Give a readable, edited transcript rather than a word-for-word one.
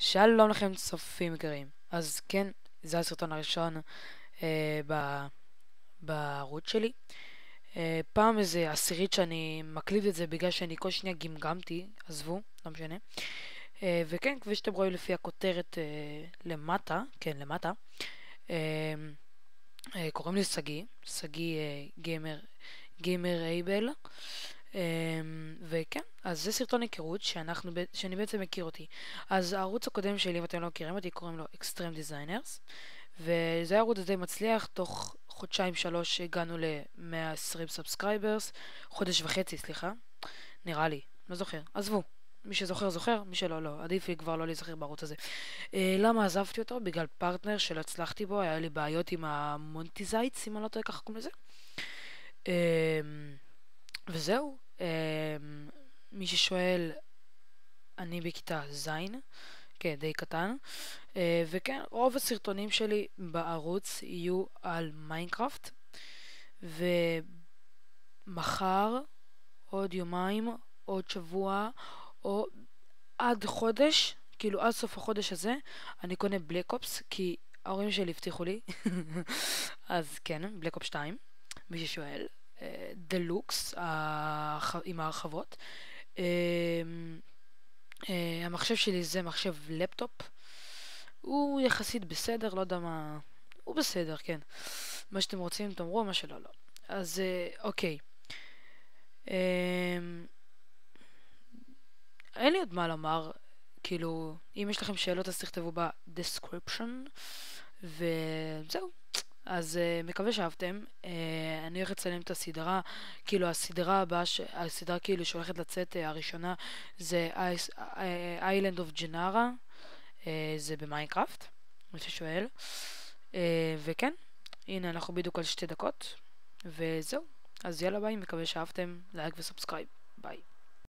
שלום לכם צופים יקרים. אז כן, זה הסרטון הראשון אה, בערוץ שלי. פעם איזה עשירית שאני מקליט את זה בגלל שאני כל שניה גמגמתי, עזבו, לא משנה. וכן, כפי שאתם רואים לפי הכותרת למטה, כן למטה, אה, קוראים לי שגיא גיימר אייבל. וכן, אז זה סרטון היכרות שאני בעצם מכיר אותי. אז הערוץ הקודם שלי, אם אתם לא מכירים אותי, קוראים לו Extreme Designers, וזה היה ערוץ די מצליח. תוך חודשיים שלוש הגענו ל-120 סאבסקרייברס, חודש וחצי סליחה, נראה לי, לא זוכר, עזבו, מי שזוכר זוכר, מי שלא לא, עדיף לי כבר לא להיזכר בערוץ הזה. למה עזבתי אותו? בגלל פרטנר שלא הצלחתי בו, היה לי בעיות עם המונטיזייטס, אם אני לא טועה ככה קוראים לזה. וזהו. מי ששואל, אני בכיתה זין, כן, די קטן. וכן, רוב הסרטונים שלי בערוץ יהיו על מיינקראפט, ומחר, עוד יומיים, עוד שבוע, או עד חודש, כאילו עד סוף החודש הזה, אני קונה בלק אופס, כי ההורים שלי הבטיחו לי. אז כן, בלק אופס 2, מי ששואל. דלוקס עם ההרחבות. המחשב שלי זה מחשב לפטופ, הוא יחסית בסדר, לא יודע מה, הוא בסדר, כן, מה שאתם רוצים תאמרו, מה שלא לא. אז אוקיי, אין לי עוד מה לומר, כאילו אם יש לכם שאלות אז תכתבו בדסקריפשן, וזהו. אז מקווה שאהבתם. אני הולך לצלם את הסדרה, כאילו הסדרה הבאה, הסדרה כאילו שהולכת לצאת הראשונה זה Island of Genara, זה במיינקראפט, מי ששואל. וכן, הנה אנחנו בדיוק על 2 דקות, וזהו. אז יאללה ביי, מקווה שאהבתם, לייק וסאבסקרייב, ביי.